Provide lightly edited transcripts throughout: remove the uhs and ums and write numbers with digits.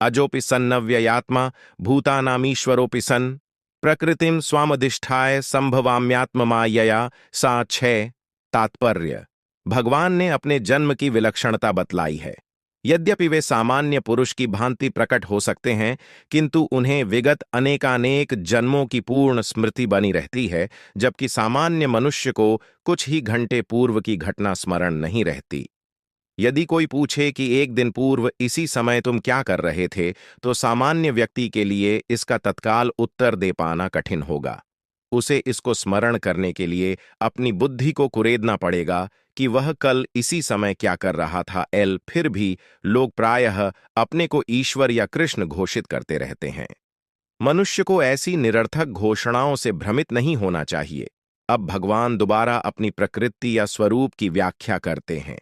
अजोपि सन्नव्ययात्मा भूतानामीश्वरोऽपि सन् प्रकृतिम स्वामधिष्ठाय संभवाम्यात्ममायया सा छः। तात्पर्य: भगवान ने अपने जन्म की विलक्षणता बतलाई है। यद्यपि वे सामान्य पुरुष की भांति प्रकट हो सकते हैं, किंतु उन्हें विगत अनेकानेक जन्मों की पूर्ण स्मृति बनी रहती है, जबकि सामान्य मनुष्य को कुछ ही घंटे पूर्व की घटना स्मरण नहीं रहती। यदि कोई पूछे कि एक दिन पूर्व इसी समय तुम क्या कर रहे थे, तो सामान्य व्यक्ति के लिए इसका तत्काल उत्तर दे पाना कठिन होगा। उसे इसको स्मरण करने के लिए अपनी बुद्धि को कुरेदना पड़ेगा कि वह कल इसी समय क्या कर रहा था। फिर भी लोग प्रायः अपने को ईश्वर या कृष्ण घोषित करते रहते हैं। मनुष्य को ऐसी निरर्थक घोषणाओं से भ्रमित नहीं होना चाहिए। अब भगवान दोबारा अपनी प्रकृति या स्वरूप की व्याख्या करते हैं।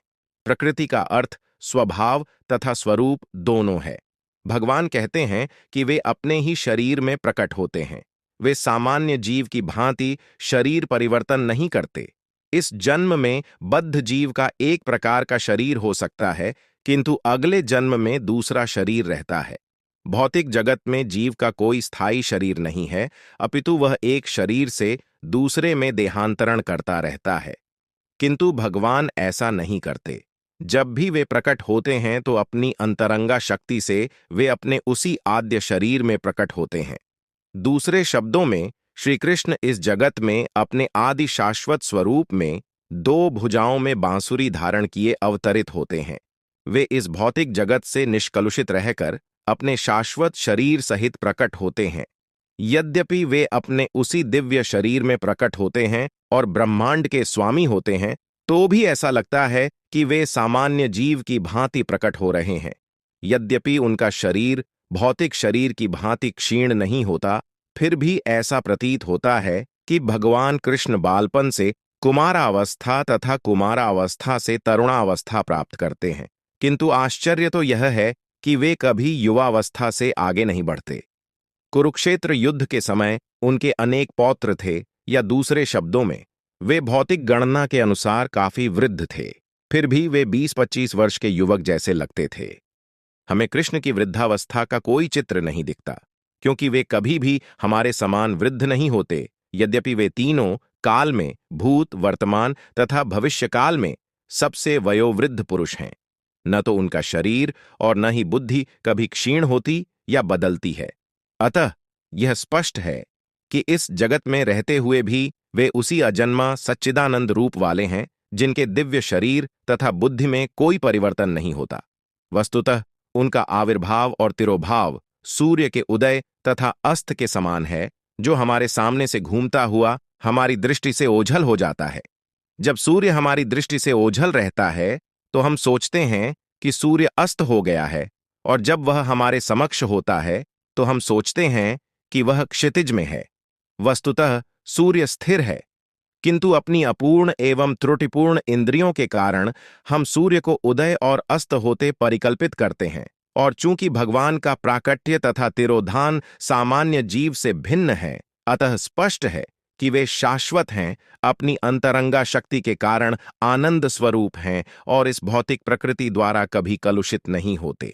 प्रकृति का अर्थ स्वभाव तथा स्वरूप दोनों है। भगवान कहते हैं कि वे अपने ही शरीर में प्रकट होते हैं। वे सामान्य जीव की भांति शरीर परिवर्तन नहीं करते। इस जन्म में बद्ध जीव का एक प्रकार का शरीर हो सकता है, किंतु अगले जन्म में दूसरा शरीर रहता है। भौतिक जगत में जीव का कोई स्थायी शरीर नहीं है, अपितु वह एक शरीर से दूसरे में देहांतरण करता रहता है। किंतु भगवान ऐसा नहीं करते। जब भी वे प्रकट होते हैं तो अपनी अंतरंगा शक्ति से वे अपने उसी आद्य शरीर में प्रकट होते हैं। दूसरे शब्दों में, श्री कृष्ण इस जगत में अपने आदि शाश्वत स्वरूप में दो भुजाओं में बांसुरी धारण किए अवतरित होते हैं। वे इस भौतिक जगत से निष्कलुषित रहकर अपने शाश्वत शरीर सहित प्रकट होते हैं। यद्यपि वे अपने उसी दिव्य शरीर में प्रकट होते हैं और ब्रह्मांड के स्वामी होते हैं, तो भी ऐसा लगता है कि वे सामान्य जीव की भांति प्रकट हो रहे हैं। यद्यपि उनका शरीर भौतिक शरीर की भांति क्षीण नहीं होता, फिर भी ऐसा प्रतीत होता है कि भगवान कृष्ण बालपन से कुमारावस्था तथा कुमारावस्था से तरुणावस्था प्राप्त करते हैं। किंतु आश्चर्य तो यह है कि वे कभी युवावस्था से आगे नहीं बढ़ते। कुरुक्षेत्र युद्ध के समय उनके अनेक पौत्र थे, या दूसरे शब्दों में वे भौतिक गणना के अनुसार काफी वृद्ध थे, फिर भी वे 20-25 वर्ष के युवक जैसे लगते थे। हमें कृष्ण की वृद्धावस्था का कोई चित्र नहीं दिखता, क्योंकि वे कभी भी हमारे समान वृद्ध नहीं होते। यद्यपि वे तीनों काल में, भूत, वर्तमान तथा भविष्यकाल में सबसे वयोवृद्ध पुरुष हैं। न तो उनका शरीर और न ही बुद्धि कभी क्षीण होती या बदलती है। अतः यह स्पष्ट है कि इस जगत में रहते हुए भी वे उसी अजन्मा सच्चिदानंद रूप वाले हैं, जिनके दिव्य शरीर तथा बुद्धि में कोई परिवर्तन नहीं होता। वस्तुतः उनका आविर्भाव और तिरोभाव सूर्य के उदय तथा अस्त के समान है, जो हमारे सामने से घूमता हुआ हमारी दृष्टि से ओझल हो जाता है। जब सूर्य हमारी दृष्टि से ओझल रहता है तो हम सोचते हैं कि सूर्य अस्त हो गया है, और जब वह हमारे समक्ष होता है तो हम सोचते हैं कि वह क्षितिज में है। वस्तुतः सूर्य स्थिर है, किंतु अपनी अपूर्ण एवं त्रुटिपूर्ण इंद्रियों के कारण हम सूर्य को उदय और अस्त होते परिकल्पित करते हैं। और चूंकि भगवान का प्राकट्य तथा तिरोधान सामान्य जीव से भिन्न है, अतः स्पष्ट है कि वे शाश्वत हैं, अपनी अंतरंगा शक्ति के कारण आनंद स्वरूप हैं और इस भौतिक प्रकृति द्वारा कभी कलुषित नहीं होते।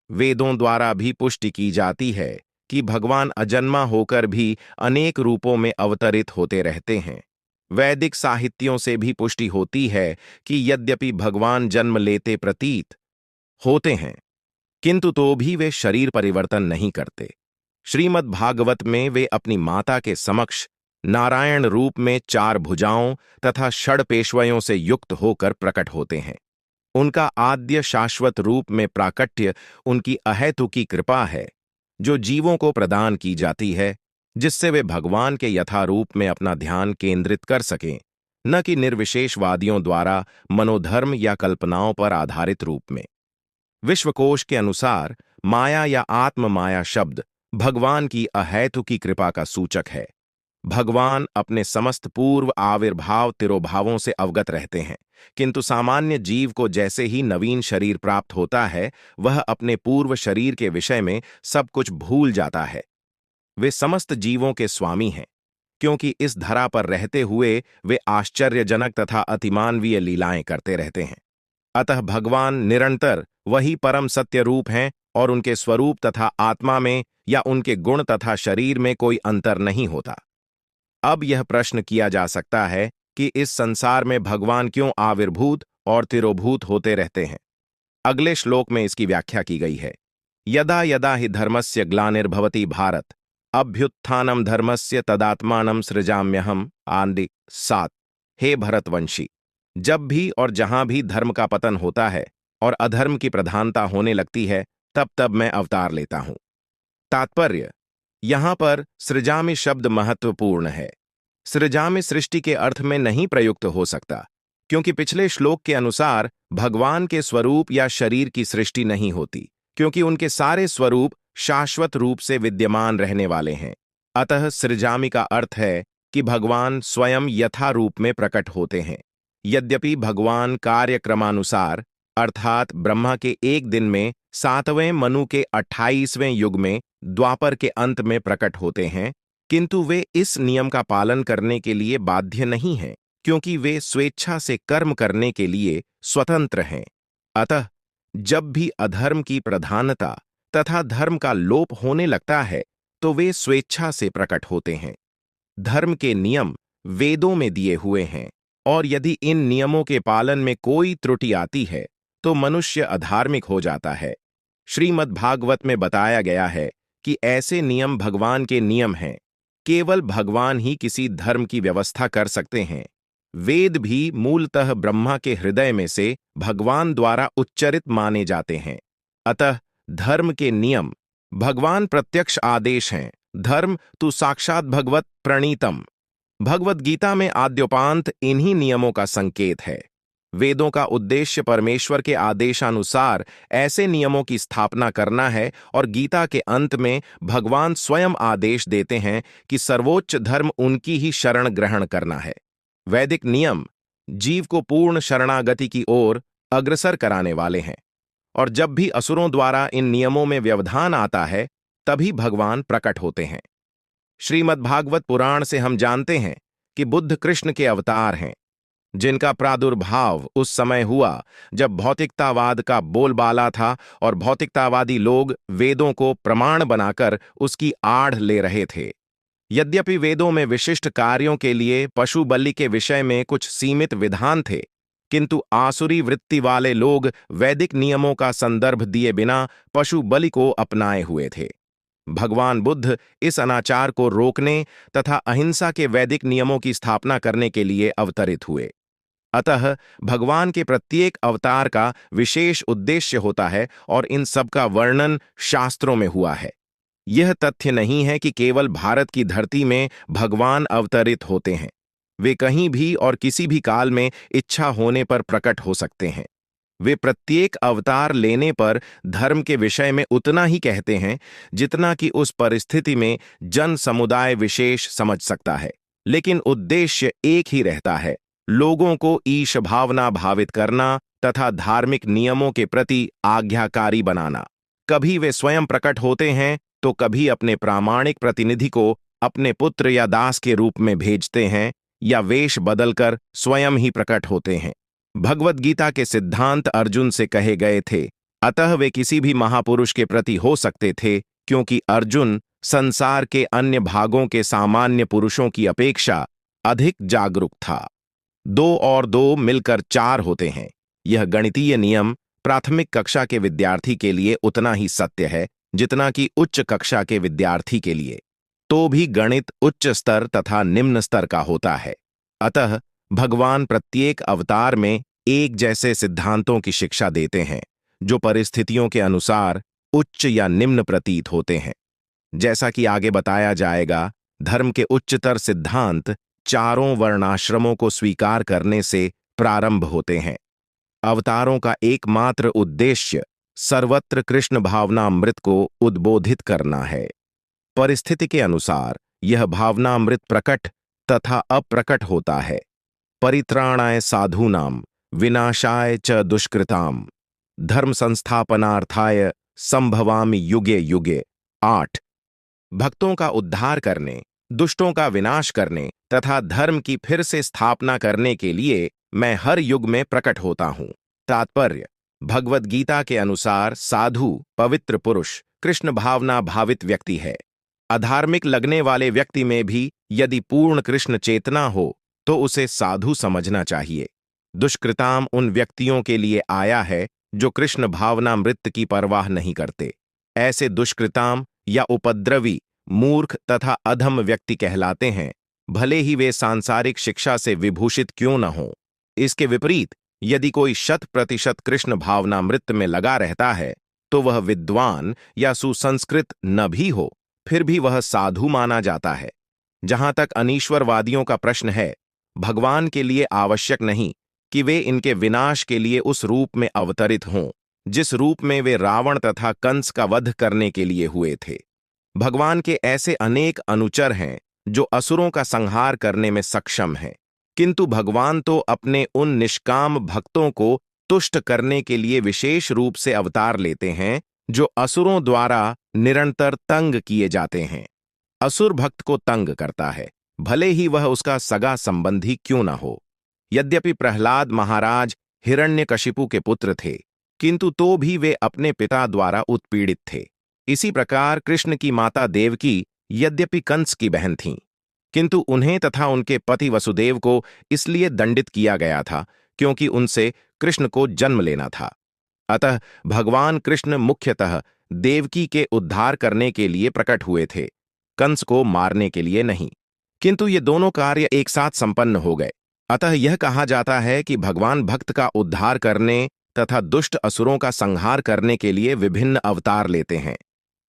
वेदों द्वारा भी पुष्टि की जाती है कि भगवान अजन्मा होकर भी अनेक रूपों में अवतरित होते रहते हैं। वैदिक साहित्यों से भी पुष्टि होती है कि यद्यपि भगवान जन्म लेते प्रतीत होते हैं, किंतु तो भी वे शरीर परिवर्तन नहीं करते। श्रीमद् भागवत में वे अपनी माता के समक्ष नारायण रूप में 4 भुजाओं तथा षड्पेशवयों से युक्त होकर प्रकट होते हैं। उनका आद्य शाश्वत रूप में प्राकट्य उनकी अहेतुकी कृपा है, जो जीवों को प्रदान की जाती है, जिससे वे भगवान के यथारूप में अपना ध्यान केंद्रित कर सकें, न कि निर्विशेषवादियों द्वारा मनोधर्म या कल्पनाओं पर आधारित रूप में। विश्वकोश के अनुसार माया या आत्म माया शब्द भगवान की अहेतुकी कृपा का सूचक है। भगवान अपने समस्त पूर्व आविर्भाव तिरोभावों से अवगत रहते हैं, किंतु सामान्य जीव को जैसे ही नवीन शरीर प्राप्त होता है, वह अपने पूर्व शरीर के विषय में सब कुछ भूल जाता है। वे समस्त जीवों के स्वामी हैं, क्योंकि इस धरा पर रहते हुए वे आश्चर्यजनक तथा अतिमानवीय लीलाएं करते रहते हैं। अतः भगवान निरंतर वही परम सत्य रूप हैं, और उनके स्वरूप तथा आत्मा में या उनके गुण तथा शरीर में कोई अंतर नहीं होता। अब यह प्रश्न किया जा सकता है कि इस संसार में भगवान क्यों आविर्भूत और तिरोभूत होते रहते हैं। अगले श्लोक में इसकी व्याख्या की गई है। यदा यदा हि धर्मस्य ग्लानिर्भवति भारत अभ्युत्थानम धर्मस्य तदात्मानं सृजाम्यहम्। आंडिक 7। हे भरतवंशी, जब भी और जहां भी धर्म का पतन होता है और अधर्म की प्रधानता होने लगती है, तब तब मैं अवतार लेता हूं। तात्पर्य: यहां पर सृजामि शब्द महत्वपूर्ण है। सृजामि सृष्टि के अर्थ में नहीं प्रयुक्त हो सकता, क्योंकि पिछले श्लोक के अनुसार भगवान के स्वरूप या शरीर की सृष्टि नहीं होती, क्योंकि उनके सारे स्वरूप शाश्वत रूप से विद्यमान रहने वाले हैं। अतः सृजामि का अर्थ है कि भगवान स्वयं यथा रूप में प्रकट होते हैं। यद्यपि भगवान कार्यक्रमानुसार अर्थात ब्रह्मा के एक दिन में, 7वें मनु के 28वें युग में, द्वापर के अंत में प्रकट होते हैं, किंतु वे इस नियम का पालन करने के लिए बाध्य नहीं हैं, क्योंकि वे स्वेच्छा से कर्म करने के लिए स्वतंत्र हैं। अतः जब भी अधर्म की प्रधानता तथा धर्म का लोप होने लगता है, तो वे स्वेच्छा से प्रकट होते हैं। धर्म के नियम वेदों में दिए हुए हैं, और यदि इन नियमों के पालन में कोई त्रुटि आती है तो मनुष्य अधार्मिक हो जाता है। श्रीमद् भागवत में बताया गया है कि ऐसे नियम भगवान के नियम हैं। केवल भगवान ही किसी धर्म की व्यवस्था कर सकते हैं। वेद भी मूलतः ब्रह्मा के हृदय में से भगवान द्वारा उच्चरित माने जाते हैं। अतः धर्म के नियम भगवान प्रत्यक्ष आदेश हैं। धर्म तु साक्षात भगवत प्रणीतम। भगवत गीता में आद्योपांत इन्हीं नियमों का संकेत है। वेदों का उद्देश्य परमेश्वर के आदेशानुसार ऐसे नियमों की स्थापना करना है, और गीता के अंत में भगवान स्वयं आदेश देते हैं कि सर्वोच्च धर्म उनकी ही शरण ग्रहण करना है। वैदिक नियम जीव को पूर्ण शरणागति की ओर अग्रसर कराने वाले हैं, और जब भी असुरों द्वारा इन नियमों में व्यवधान आता है, तभी भगवान प्रकट होते हैं। श्रीमद्भागवत पुराण से हम जानते हैं कि बुद्ध कृष्ण के अवतार हैं, जिनका प्रादुर्भाव उस समय हुआ जब भौतिकतावाद का बोलबाला था और भौतिकतावादी लोग वेदों को प्रमाण बनाकर उसकी आड़ ले रहे थे। यद्यपि वेदों में विशिष्ट कार्यों के लिए पशु बलि के विषय में कुछ सीमित विधान थे, किंतु आसुरी वृत्ति वाले लोग वैदिक नियमों का संदर्भ दिए बिना पशु बलि को अपनाए हुए थे। भगवान बुद्ध इस अनाचार को रोकने तथा अहिंसा के वैदिक नियमों की स्थापना करने के लिए अवतरित हुए। अतः भगवान के प्रत्येक अवतार का विशेष उद्देश्य होता है, और इन सब का वर्णन शास्त्रों में हुआ है। यह तथ्य नहीं है कि केवल भारत की धरती में भगवान अवतरित होते हैं। वे कहीं भी और किसी भी काल में इच्छा होने पर प्रकट हो सकते हैं। वे प्रत्येक अवतार लेने पर धर्म के विषय में उतना ही कहते हैं जितना कि उस परिस्थिति में जन समुदाय विशेष समझ सकता है, लेकिन उद्देश्य एक ही रहता है: लोगों को ईश भावना भावित करना तथा धार्मिक नियमों के प्रति आज्ञाकारी बनाना। कभी वे स्वयं प्रकट होते हैं तो कभी अपने प्रामाणिक प्रतिनिधि को अपने पुत्र या दास के रूप में भेजते हैं, या वेश बदलकर स्वयं ही प्रकट होते हैं। भगवत गीता के सिद्धांत अर्जुन से कहे गए थे, अतः वे किसी भी महापुरुष के प्रति हो सकते थे, क्योंकि अर्जुन संसार के अन्य भागों के सामान्य पुरुषों की अपेक्षा अधिक जागरूक था। 2 और 2 मिलकर 4 होते हैं। यह गणितीय नियम प्राथमिक कक्षा के विद्यार्थी के लिए उतना ही सत्य है जितना कि उच्च कक्षा के विद्यार्थी के लिए। तो भी गणित उच्च स्तर तथा निम्न स्तर का होता है। अतः भगवान प्रत्येक अवतार में एक जैसे सिद्धांतों की शिक्षा देते हैं, जो परिस्थितियों के अनुसार उच्च या निम्न प्रतीत होते हैं। जैसा कि आगे बताया जाएगा, धर्म के उच्चतर सिद्धांत चारों वर्णाश्रमों को स्वीकार करने से प्रारंभ होते हैं। अवतारों का एकमात्र उद्देश्य सर्वत्र कृष्ण भावनामृत को उद्बोधित करना है। परिस्थिति के अनुसार यह भावनामृत प्रकट तथा अप्रकट होता है। परित्राणाय साधूनां विनाशाय च दुष्कृताम धर्म संस्थापनार्थाय संभवामि युगे युगे। 8 भक्तों का उद्धार करने, दुष्टों का विनाश करने तथा धर्म की फिर से स्थापना करने के लिए मैं हर युग में प्रकट होता हूं। तात्पर्य: भगवद गीता के अनुसार साधु पवित्र पुरुष कृष्ण भावना भावित व्यक्ति है। अधार्मिक लगने वाले व्यक्ति में भी यदि पूर्ण कृष्ण चेतना हो तो उसे साधु समझना चाहिए। दुष्कृताम उन व्यक्तियों के लिए आया है जो कृष्ण भावना मृत की परवाह नहीं करते। ऐसे दुष्कृताम या उपद्रवी मूर्ख तथा अधम व्यक्ति कहलाते हैं, भले ही वे सांसारिक शिक्षा से विभूषित क्यों न हों। इसके विपरीत यदि कोई 100% कृष्ण भावनामृत में लगा रहता है तो वह विद्वान या सुसंस्कृत न भी हो, फिर भी वह साधु माना जाता है। जहां तक अनीश्वरवादियों का प्रश्न है, भगवान के लिए आवश्यक नहीं कि वे इनके विनाश के लिए उस रूप में अवतरित हों जिस रूप में वे रावण तथा कंस का वध करने के लिए हुए थे। भगवान के ऐसे अनेक अनुचर हैं जो असुरों का संहार करने में सक्षम हैं, किंतु भगवान तो अपने उन निष्काम भक्तों को तुष्ट करने के लिए विशेष रूप से अवतार लेते हैं जो असुरों द्वारा निरंतर तंग किए जाते हैं। असुर भक्त को तंग करता है, भले ही वह उसका सगा संबंधी क्यों न हो। यद्यपि प्रहलाद महाराज हिरण्यकशिपु के पुत्र थे, किंतु तो भी वे अपने पिता द्वारा उत्पीड़ित थे। इसी प्रकार कृष्ण की माता देवकी यद्यपि कंस की बहन थीं, किंतु उन्हें तथा उनके पति वसुदेव को इसलिए दंडित किया गया था क्योंकि उनसे कृष्ण को जन्म लेना था। अतः भगवान कृष्ण मुख्यतः देवकी के उद्धार करने के लिए प्रकट हुए थे, कंस को मारने के लिए नहीं। किंतु ये दोनों कार्य एक साथ संपन्न हो गए। अतः यह कहा जाता है कि भगवान भक्त का उद्धार करने तथा दुष्ट असुरों का संहार करने के लिए विभिन्न अवतार लेते हैं।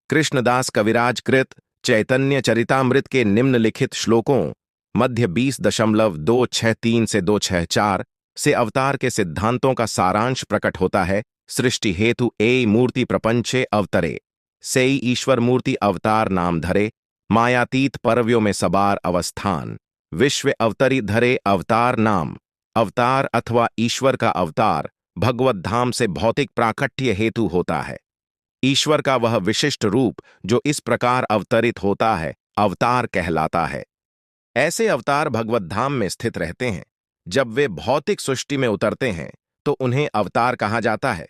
कृष्णदास कविराज कृत चैतन्य चरितामृत के निम्नलिखित श्लोकों मध्य 20.263 से 264 से अवतार के सिद्धांतों का सारांश प्रकट होता है। सृष्टि हेतु ए मूर्ति प्रपंचे अवतरे, सेई ईश्वर मूर्ति अवतार नाम धरे, मायातीत परव्यों में सबार अवस्थान, विश्व अवतरी धरे अवतार नाम। अवतार अथवा ईश्वर का अवतार भगवत धाम से भौतिक प्राकट्य हेतु होता है। ईश्वर का वह विशिष्ट रूप जो इस प्रकार अवतरित होता है अवतार कहलाता है। ऐसे अवतार भगवत धाम में स्थित रहते हैं। जब वे भौतिक सृष्टि में उतरते हैं तो उन्हें अवतार कहा जाता है।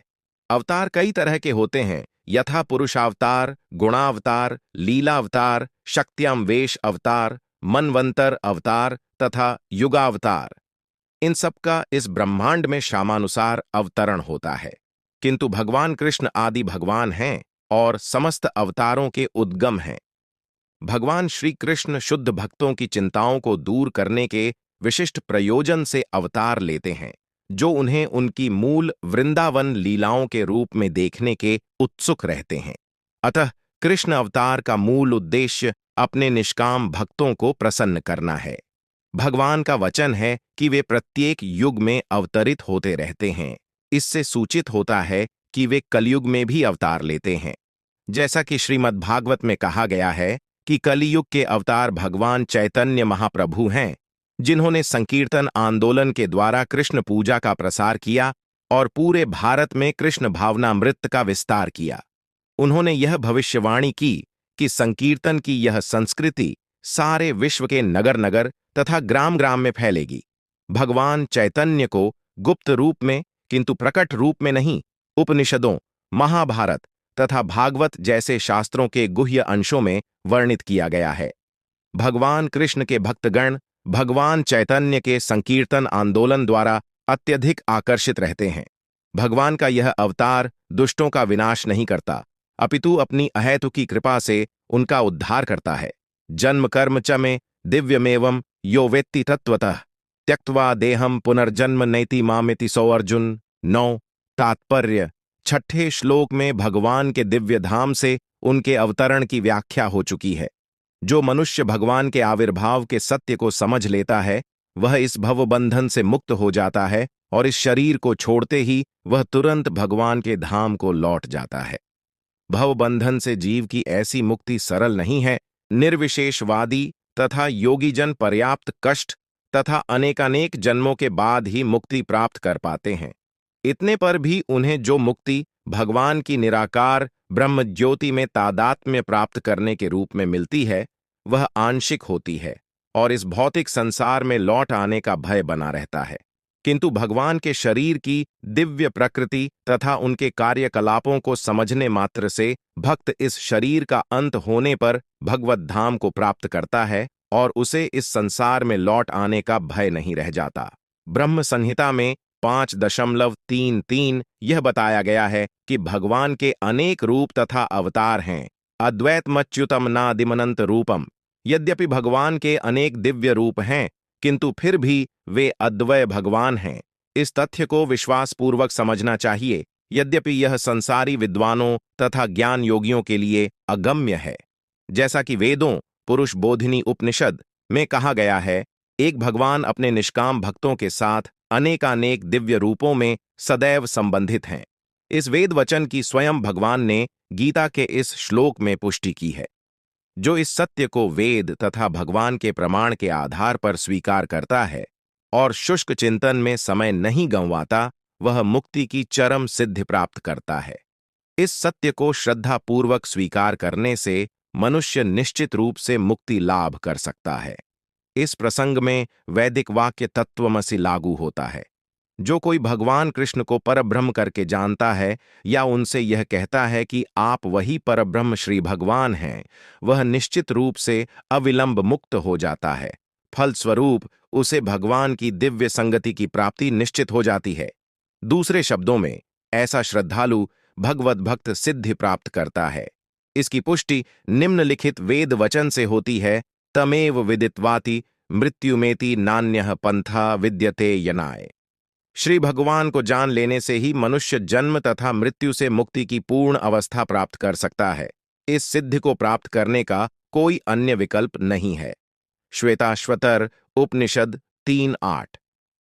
अवतार कई तरह के होते हैं, यथा पुरुषावतार, गुणावतार, लीलावतार, शक्त्याम वेश अवतार, मनवंतर अवतार तथा युगावतार। इन सब का इस ब्रह्मांड में शामानुसार अवतरण होता है, किंतु भगवान कृष्ण आदि भगवान हैं और समस्त अवतारों के उद्गम हैं। भगवान श्री कृष्ण शुद्ध भक्तों की चिंताओं को दूर करने के विशिष्ट प्रयोजन से अवतार लेते हैं, जो उन्हें उनकी मूल वृंदावन लीलाओं के रूप में देखने के उत्सुक रहते हैं। अतः कृष्ण अवतार का मूल उद्देश्य अपने निष्काम भक्तों को प्रसन्न करना है। भगवान का वचन है कि वे प्रत्येक युग में अवतरित होते रहते हैं। इससे सूचित होता है कि वे कलयुग में भी अवतार लेते हैं। जैसा कि श्रीमद् भागवत में कहा गया है कि कलियुग के अवतार भगवान चैतन्य महाप्रभु हैं, जिन्होंने संकीर्तन आंदोलन के द्वारा कृष्ण पूजा का प्रसार किया और पूरे भारत में कृष्ण भावनामृत का विस्तार किया। उन्होंने यह भविष्यवाणी की कि संकीर्तन की यह संस्कृति सारे विश्व के नगर नगर तथा ग्राम ग्राम में फैलेगी। भगवान चैतन्य को गुप्त रूप में किंतु प्रकट रूप में नहीं, उपनिषदों, महाभारत तथा भागवत जैसे शास्त्रों के गुह्य अंशों में वर्णित किया गया है। भगवान कृष्ण के भक्तगण भगवान चैतन्य के संकीर्तन आंदोलन द्वारा अत्यधिक आकर्षित रहते हैं। भगवान का यह अवतार दुष्टों का विनाश नहीं करता, अपितु अपनी अहेतुकी कृपा से उनका उद्धार करता है। जन्म कर्म च में दिव्यमेवं यो वेत्ति तत्वतः त्यक्त्वा देहम पुनर्जन्म नैति मामिति सो अर्जुन। 9 तात्पर्य। छठे श्लोक में भगवान के दिव्य धाम से उनके अवतरण की व्याख्या हो चुकी है। जो मनुष्य भगवान के आविर्भाव के सत्य को समझ लेता है वह इस भवबंधन से मुक्त हो जाता है और इस शरीर को छोड़ते ही वह तुरंत भगवान के धाम को लौट जाता है। भवबंधन से जीव की ऐसी मुक्ति सरल नहीं है। निर्विशेषवादी तथा योगीजन पर्याप्त कष्ट तथा अनेकानेक जन्मों के बाद ही मुक्ति प्राप्त कर पाते हैं। इतने पर भी उन्हें जो मुक्ति भगवान की निराकार ब्रह्म ज्योति में तादात्म्य प्राप्त करने के रूप में मिलती है वह आंशिक होती है और इस भौतिक संसार में लौट आने का भय बना रहता है। किंतु भगवान के शरीर की दिव्य प्रकृति तथा उनके कार्यकलापों को समझने मात्र से भक्त इस शरीर का अंत होने पर भगवत धाम को प्राप्त करता है और उसे इस संसार में लौट आने का भय नहीं रह जाता। ब्रह्म संहिता में 5.33 यह बताया गया है कि भगवान के अनेक रूप तथा अवतार हैं। अद्वैतमच्युतम नादिमनंत रूपम। यद्यपि भगवान के अनेक दिव्य रूप हैं, किंतु फिर भी वे अद्वय भगवान हैं। इस तथ्य को विश्वासपूर्वक समझना चाहिए, यद्यपि यह संसारी विद्वानों तथा ज्ञान योगियों के लिए अगम्य है। जैसा कि वेदों पुरुष बोधिनी उपनिषद में कहा गया है, एक भगवान अपने निष्काम भक्तों के साथ अनेकानेक दिव्य रूपों में सदैव संबंधित हैं। इस वेद वचन की स्वयं भगवान ने गीता के इस श्लोक में पुष्टि की है। जो इस सत्य को वेद तथा भगवान के प्रमाण के आधार पर स्वीकार करता है और शुष्क चिंतन में समय नहीं गंवाता, वह मुक्ति की चरम सिद्धि प्राप्त करता है। इस सत्य को श्रद्धापूर्वक स्वीकार करने से मनुष्य निश्चित रूप से मुक्ति लाभ कर सकता है। इस प्रसंग में वैदिक वाक्य तत्वमसि लागू होता है। जो कोई भगवान कृष्ण को परब्रह्म करके जानता है या उनसे यह कहता है कि आप वही परब्रह्म श्री भगवान हैं, वह निश्चित रूप से अविलंब मुक्त हो जाता है। फलस्वरूप उसे भगवान की दिव्य संगति की प्राप्ति निश्चित हो जाती है। दूसरे शब्दों में, ऐसा श्रद्धालु भगवत भक्त सिद्धि प्राप्त करता है। इसकी पुष्टि निम्नलिखित वेद वचन से होती है, तमेव विदित्वाति मृत्युमेति नान्यः पंथा विद्यते यनाय। श्री भगवान को जान लेने से ही मनुष्य जन्म तथा मृत्यु से मुक्ति की पूर्ण अवस्था प्राप्त कर सकता है। इस सिद्धि को प्राप्त करने का कोई अन्य विकल्प नहीं है। श्वेताश्वतर उपनिषद 3:8।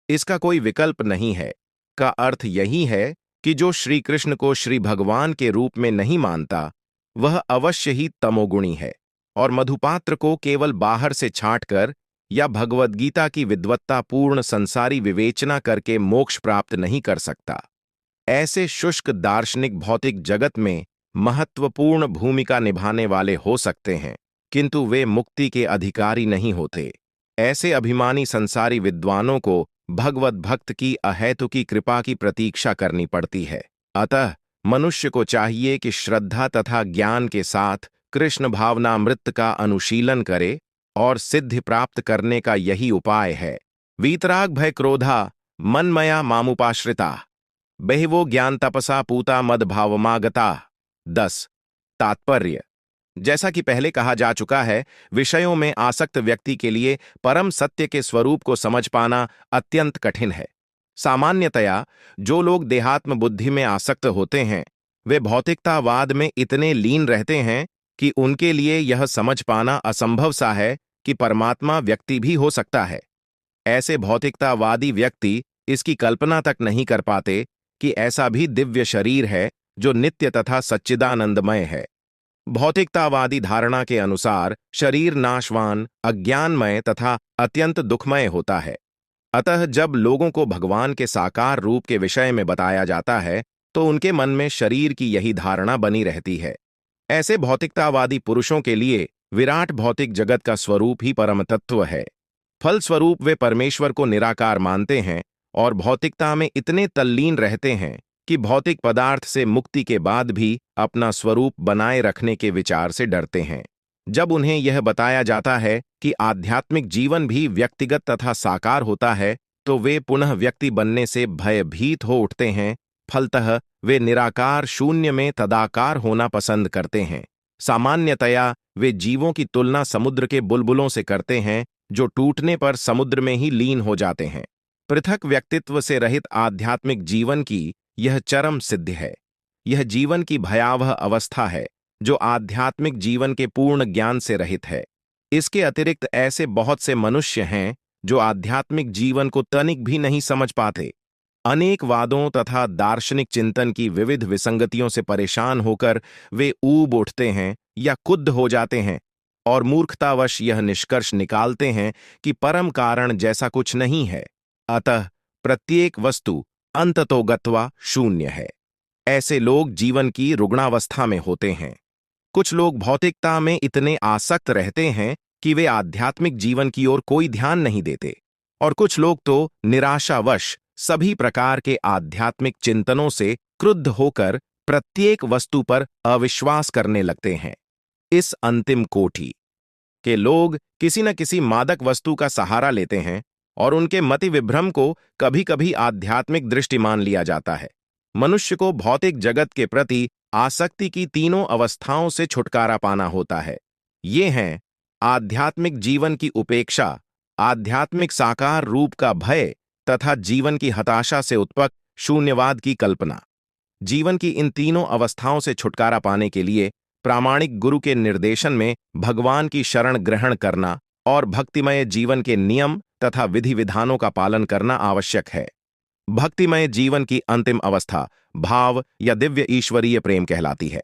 इसका कोई विकल्प नहीं है का अर्थ यही है कि जो श्री कृष्ण को श्री भगवान के रूप में नहीं मानता, वह अवश्य ही तमोगुणी है और मधुपात्र को केवल बाहर से छांटकर या भगवद गीता की विद्वत्ता पूर्ण संसारी विवेचना करके मोक्ष प्राप्त नहीं कर सकता। ऐसे शुष्क दार्शनिक भौतिक जगत में महत्वपूर्ण भूमिका निभाने वाले हो सकते हैं, किंतु वे मुक्ति के अधिकारी नहीं होते। ऐसे अभिमानी संसारी विद्वानों को भगवत भक्त की अहेतुकी कृपा की प्रतीक्षा करनी पड़ती है। अतः मनुष्य को चाहिए कि श्रद्धा तथा ज्ञान के साथ कृष्ण भावनामृत का अनुशीलन करे और सिद्धि प्राप्त करने का यही उपाय है। वीतराग भय क्रोधा मनमया मामुपाश्रिता बहिवो ज्ञान तपसा पूता मद भावमागता। 10। तात्पर्य। जैसा कि पहले कहा जा चुका है, विषयों में आसक्त व्यक्ति के लिए परम सत्य के स्वरूप को समझ पाना अत्यंत कठिन है। सामान्यतया जो लोग देहात्म बुद्धि में आसक्त होते हैं, वे भौतिकतावाद में इतने लीन रहते हैं कि उनके लिए यह समझ पाना असंभव सा है कि परमात्मा व्यक्ति भी हो सकता है। ऐसे भौतिकतावादी व्यक्ति इसकी कल्पना तक नहीं कर पाते कि ऐसा भी दिव्य शरीर है जो नित्य तथा सच्चिदानंदमय है। भौतिकतावादी धारणा के अनुसार शरीर नाशवान, अज्ञानमय तथा अत्यंत दुखमय होता है। अतः जब लोगों को भगवान के साकार रूप के विषय में बताया जाता है, तो उनके मन में शरीर की यही धारणा बनी रहती है। ऐसे भौतिकतावादी पुरुषों के लिए विराट भौतिक जगत का स्वरूप ही परम तत्व है। फलस्वरूप वे परमेश्वर को निराकार मानते हैं और भौतिकता में इतने तल्लीन रहते हैं कि भौतिक पदार्थ से मुक्ति के बाद भी अपना स्वरूप बनाए रखने के विचार से डरते हैं। जब उन्हें यह बताया जाता है कि आध्यात्मिक जीवन भी व्यक्तिगत तथा साकार होता है, तो वे पुनः व्यक्ति बनने से भयभीत हो उठते हैं। फलतः वे निराकार शून्य में तदाकार होना पसंद करते हैं। सामान्यतया वे जीवों की तुलना समुद्र के बुलबुलों से करते हैं, जो टूटने पर समुद्र में ही लीन हो जाते हैं। पृथक व्यक्तित्व से रहित आध्यात्मिक जीवन की यह चरम सिद्धि है। यह जीवन की भयावह अवस्था है जो आध्यात्मिक जीवन के पूर्ण ज्ञान से रहित है। इसके अतिरिक्त ऐसे बहुत से मनुष्य हैं जो आध्यात्मिक जीवन को तनिक भी नहीं समझ पाते। अनेक वादों तथा दार्शनिक चिंतन की विविध विसंगतियों से परेशान होकर वे ऊब उठते हैं या कुद्ध हो जाते हैं और मूर्खतावश यह निष्कर्ष निकालते हैं कि परम कारण जैसा कुछ नहीं है। अतः प्रत्येक वस्तु अंततो गत्वा शून्य है। ऐसे लोग जीवन की रुग्णावस्था में होते हैं। कुछ लोग भौतिकता में इतने आसक्त रहते हैं कि वे आध्यात्मिक जीवन की ओर कोई ध्यान नहीं देते, और कुछ लोग तो निराशावश सभी प्रकार के आध्यात्मिक चिंतनों से क्रुद्ध होकर प्रत्येक वस्तु पर अविश्वास करने लगते हैं। इस अंतिम कोटि के लोग किसी न किसी मादक वस्तु का सहारा लेते हैं और उनके मति विभ्रम को कभी कभी आध्यात्मिक दृष्टि मान लिया जाता है। मनुष्य को भौतिक जगत के प्रति आसक्ति की तीनों अवस्थाओं से छुटकारा पाना होता है। ये हैं आध्यात्मिक जीवन की उपेक्षा, आध्यात्मिक साकार रूप का भय तथा जीवन की हताशा से उत्पन्न शून्यवाद की कल्पना। जीवन की इन तीनों अवस्थाओं से छुटकारा पाने के लिए प्रामाणिक गुरु के निर्देशन में भगवान की शरण ग्रहण करना और भक्तिमय जीवन के नियम तथा विधि विधानों का पालन करना आवश्यक है। भक्तिमय जीवन की अंतिम अवस्था भाव या दिव्य ईश्वरीय प्रेम कहलाती है।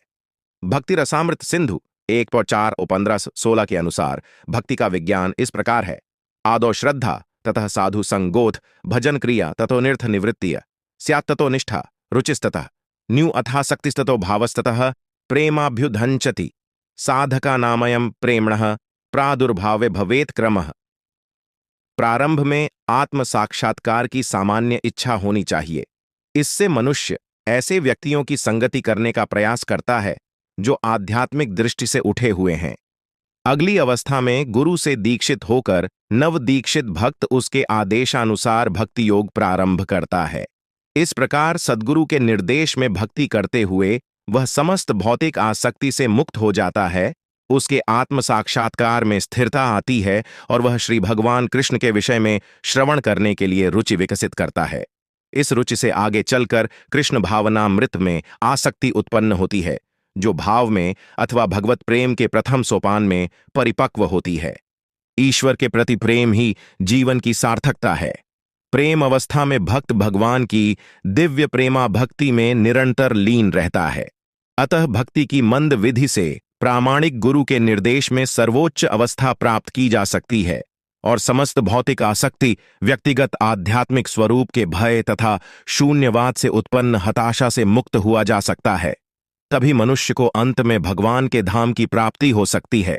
भक्ति रसामृत सिंधु 1.4-15-16 के अनुसार भक्ति का विज्ञान इस प्रकार है। आदौ श्रद्धा ततः साधु संगोथ भजन क्रिया ततो निर्थ निवृत्तिय स्यात्ततो निष्ठा रुचिस्ततः न्यू अथासक्तिस्ततो भावस्ततः प्रेमाभ्युधंचति साधका नामयम प्रेमणः प्रादुर्भावे भवेत क्रमः। प्रारंभ में आत्म साक्षात्कार की सामान्य इच्छा होनी चाहिए। इससे मनुष्य ऐसे व्यक्तियों की संगति करने का प्रयास करता है जो आध्यात्मिक दृष्टि से उठे हुए हैं। अगली अवस्था में गुरु से दीक्षित होकर नवदीक्षित भक्त उसके आदेशानुसार भक्ति योग प्रारंभ करता है। इस प्रकार सद्गुरु के निर्देश में भक्ति करते हुए वह समस्त भौतिक आसक्ति से मुक्त हो जाता है। उसके आत्म साक्षात्कार में स्थिरता आती है और वह श्री भगवान कृष्ण के विषय में श्रवण करने के लिए रुचि विकसित करता है। इस रुचि से आगे चलकर कृष्ण भावनामृत में आसक्ति उत्पन्न होती है, जो भाव में अथवा भगवत प्रेम के प्रथम सोपान में परिपक्व होती है। ईश्वर के प्रति प्रेम ही जीवन की सार्थकता है। प्रेम अवस्था में भक्त भगवान की दिव्य प्रेमा भक्ति में निरंतर लीन रहता है। अतः भक्ति की मंद विधि से प्रामाणिक गुरु के निर्देश में सर्वोच्च अवस्था प्राप्त की जा सकती है और समस्त भौतिक आसक्ति व्यक्तिगत आध्यात्मिक स्वरूप के भय तथा शून्यवाद से उत्पन्न हताशा से मुक्त हुआ जा सकता है। तभी मनुष्य को अंत में भगवान के धाम की प्राप्ति हो सकती है।